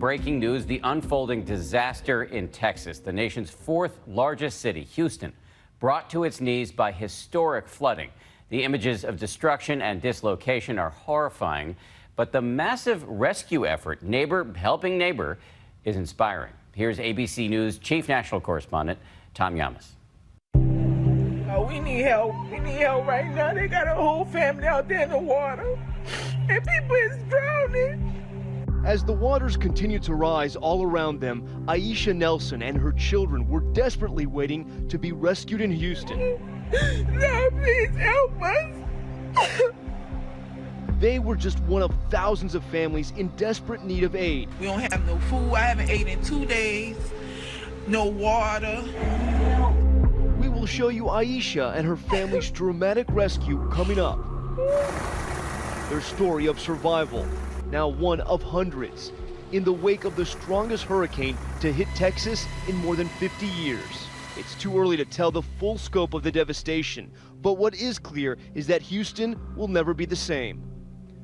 Breaking news, the unfolding disaster in Texas, the nation's fourth largest city, Houston, brought to its knees by historic flooding. The images of destruction and dislocation are horrifying, but the massive rescue effort, neighbor helping neighbor, is inspiring. Here's ABC News Chief National Correspondent Tom Yamas. We need help. We need help right now. They got a whole family out there in the water, and people is drowning. As the waters continue to rise all around them, Aisha Nelson and her children were desperately waiting to be rescued in Houston. No, please help us. They were just one of thousands of families in desperate need of aid. We don't have no food. I haven't ate in 2 days. No water. We will show you Aisha and her family's dramatic rescue coming up. Their story of survival, now one of hundreds, in the wake of the strongest hurricane to hit Texas in more than 50 years. It's too early to tell the full scope of the devastation, but what is clear is that Houston will never be the same.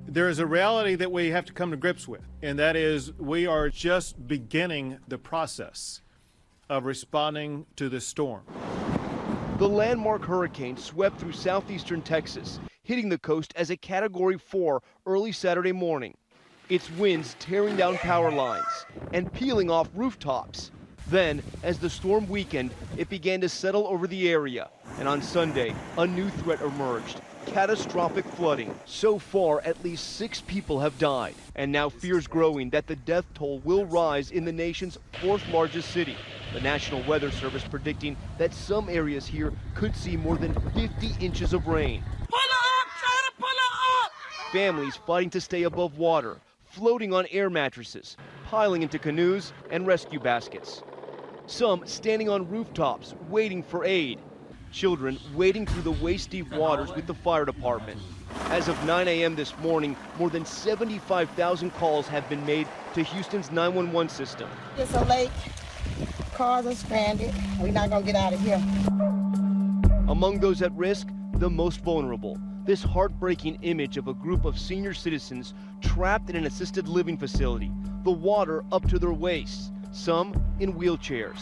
There is a reality that we have to come to grips with, and that is we are just beginning the process of responding to this storm. The landmark hurricane swept through southeastern Texas, hitting the coast as a Category 4 early Saturday morning. Its winds tearing down power lines and peeling off rooftops. Then, as the storm weakened, it began to settle over the area. And on Sunday, a new threat emerged: catastrophic flooding. So far, at least 6 people have died. And now fears growing that the death toll will rise in the nation's fourth largest city. The National Weather Service predicting that some areas here could see more than 50 inches of rain. Pull her up! Try to pull her up! Families fighting to stay above water, floating on air mattresses, piling into canoes and rescue baskets. Some standing on rooftops, waiting for aid. Children wading through the waist-deep waters with the fire department. As of 9 a.m. this morning, more than 75,000 calls have been made to Houston's 911 system. It's a lake. Cars are stranded. We're not going to get out of here. Among those at risk, the most vulnerable. This heartbreaking image of a group of senior citizens trapped in an assisted living facility, the water up to their waists, some in wheelchairs.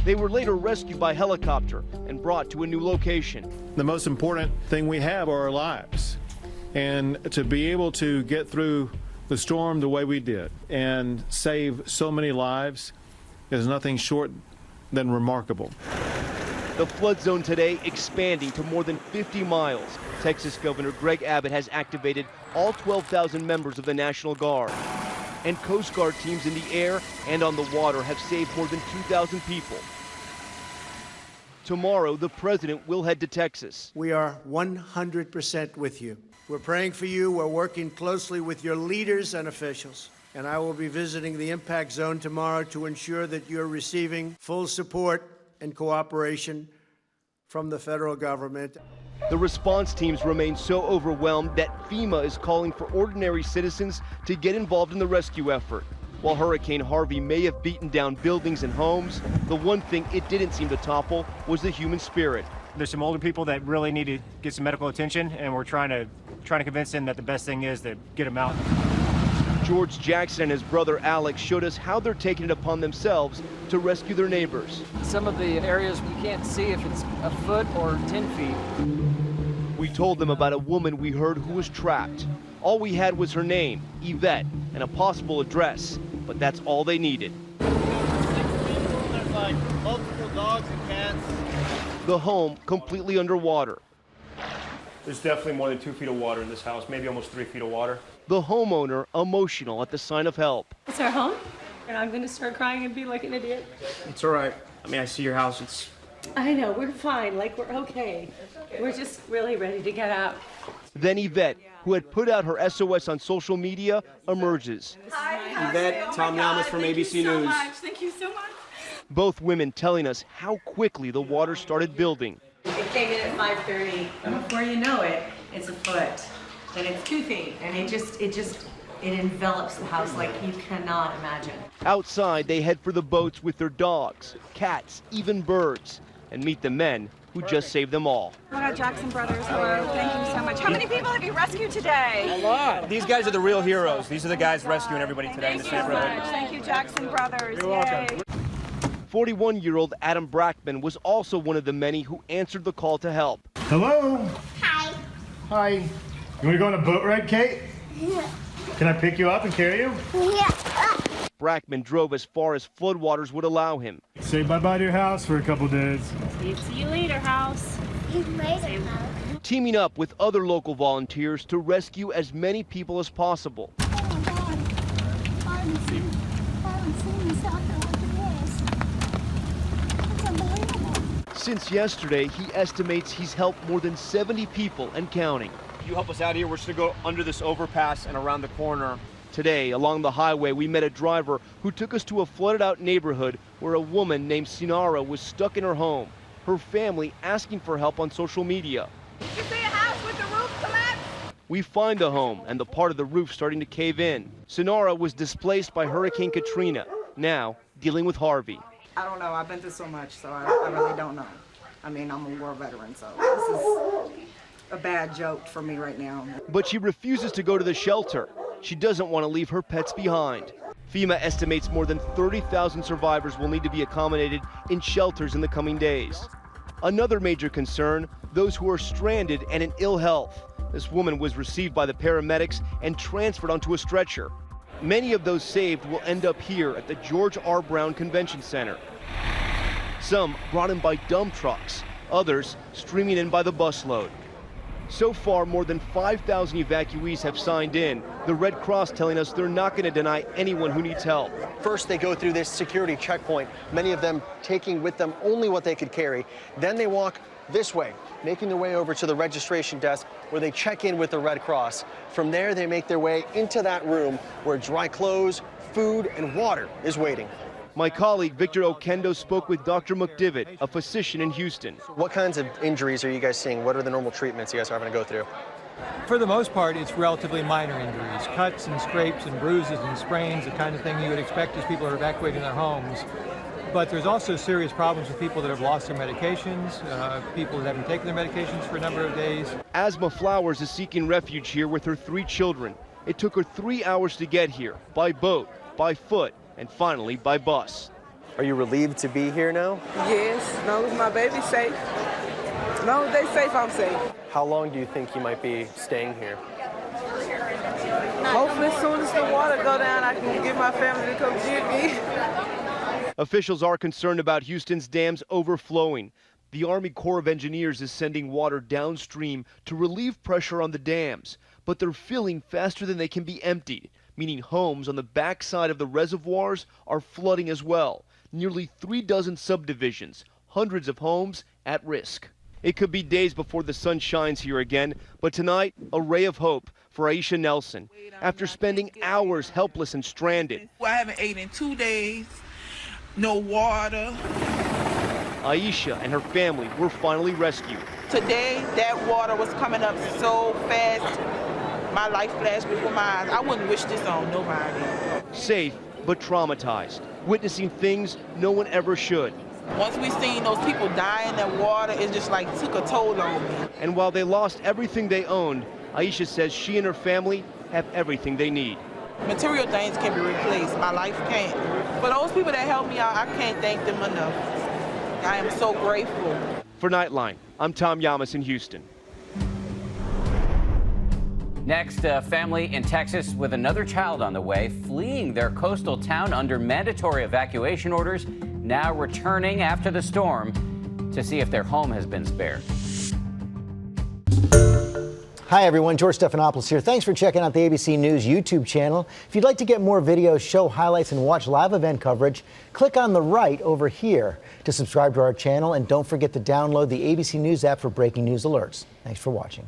They were later rescued by helicopter and brought to a new location. The most important thing we have are our lives. And to be able to get through the storm the way we did and save so many lives is nothing short than remarkable. The flood zone today expanding to more than 50 miles. Texas Governor Greg Abbott has activated all 12,000 members of the National Guard. And Coast Guard teams in the air and on the water have saved more than 2,000 people. Tomorrow, the president will head to Texas. We are 100% with you. We're praying for you. We're working closely with your leaders and officials. And I will be visiting the impact zone tomorrow to ensure that you're receiving full support and cooperation from the federal government. The response teams remain so overwhelmed that FEMA is calling for ordinary citizens to get involved in the rescue effort. While Hurricane Harvey may have beaten down buildings and homes, the one thing it didn't seem to topple was the human spirit. There's some older people that really need to get some medical attention, and we're trying to convince them that the best thing is to get them out. George Jackson and his brother Alex showed us how they're taking it upon themselves to rescue their neighbors. Some of the areas you can't see if it's a foot or 10 feet. We told them about a woman we heard who was trapped. All we had was her name, Yvette, and a possible address, but that's all they needed. There's 6 people, there's like multiple dogs and cats. The home completely underwater. There's definitely more than 2 feet of water in this house, maybe almost 3 feet of water. The homeowner emotional at the sign of help. It's our home, and I'm going to start crying and be like an idiot. It's all right. I mean, I see your house. I know, we're fine, like we're okay. We're just really ready to get out. Then Yvette, who had put out her SOS on social media, emerges. Hi, Yvette, Tom Yamas from ABC News. Thank you so much. Both women telling us how quickly the water started building. It came in at 5:30, and before you know it, it's a foot, then it's 2 feet, and it envelops the house like you cannot imagine. Outside, they head for the boats with their dogs, cats, even birds, and meet the men who just saved them all. Oh my God, Jackson Brothers, hello. Thank you so much. How many people have you rescued today? A lot. These guys are the real heroes. These are the guys rescuing everybody today in this neighborhood. Thank you, Jackson Brothers. You're welcome. 41-year-old Adam Brackman was also one of the many who answered the call to help. Hello. Hi. Hi. You want to go on a boat ride, Kate? Yeah. Can I pick you up and carry you? Yeah. Brackman drove as far as floodwaters would allow him. Say bye-bye to your house for a couple days. See you later, house. See you later, house. Teaming up with other local volunteers to rescue as many people as possible. Oh my God. I haven't seen this out there like this. It's unbelievable. Since yesterday, he estimates he's helped more than 70 people and counting. You help us out here, we're just gonna go under this overpass and around the corner. Today, along the highway, we met a driver who took us to a flooded-out neighborhood where a woman named Sinara was stuck in her home. Her family asking for help on social media. Did you see a house with the roof collapse? We find the home and the part of the roof starting to cave in. Sinara was displaced by Hurricane Katrina, now dealing with Harvey. I don't know. I've been through so much, so I really don't know. I mean, I'm a war veteran, so this is a bad joke for me right now. But she refuses to go to the shelter. She doesn't want to leave her pets behind. FEMA estimates more than 30,000 survivors will need to be accommodated in shelters in the coming days. Another major concern, those who are stranded and in ill health. This woman was received by the paramedics and transferred onto a stretcher. Many of those saved will end up here at the George R. Brown Convention Center. Some brought in by dump trucks, others streaming in by the busload. So far, more than 5,000 evacuees have signed in. The Red Cross telling us they're not going to deny anyone who needs help. First, they go through this security checkpoint, many of them taking with them only what they could carry. Then they walk this way, making their way over to the registration desk where they check in with the Red Cross. From there, they make their way into that room where dry clothes, food, and water is waiting. My colleague Victor Okendo spoke with Dr. McDivitt, a physician in Houston. What kinds of injuries are you guys seeing? What are the normal treatments you guys are having to go through? For the most part, it's relatively minor injuries, cuts and scrapes and bruises and sprains, the kind of thing you would expect as people are evacuating their homes. But there's also serious problems with people that have lost their medications, people that haven't taken their medications for a number of days. Asma Flowers is seeking refuge here with her 3 children. It took her 3 hours to get here, by boat, by foot, and finally by bus. Are you relieved to be here now? Yes, as long as my baby's safe. As long as they're safe, I'm safe. How long do you think you might be staying here? Hopefully as soon as the water go down, I can get my family to come get me. Officials are concerned about Houston's dams overflowing. The Army Corps of Engineers is sending water downstream to relieve pressure on the dams, but they're filling faster than they can be emptied, meaning homes on the backside of the reservoirs are flooding as well. Nearly 36 subdivisions, hundreds of homes at risk. It could be days before the sun shines here again, but tonight, a ray of hope for Aisha Nelson. After spending hours helpless and stranded, I haven't ate in 2 days, no water. Aisha and her family were finally rescued. Today, that water was coming up so fast, my life flashed before my eyes. I wouldn't wish this on nobody. Safe, but traumatized, witnessing things no one ever should. Once we seen those people die in that water, it just like took a toll on me. And while they lost everything they owned, Aisha says she and her family have everything they need. Material things can be replaced, my life can't. For those people that helped me out, I can't thank them enough. I am so grateful. For Nightline, I'm Tom Yamas in Houston. Next, a family in Texas with another child on the way, fleeing their coastal town under mandatory evacuation orders, now returning after the storm to see if their home has been spared. Hi everyone, George Stephanopoulos here. Thanks for checking out the ABC News YouTube channel. If you'd like to get more videos, show highlights, and watch live event coverage, click on the right over here to subscribe to our channel, and don't forget to download the ABC News app for breaking news alerts. Thanks for watching.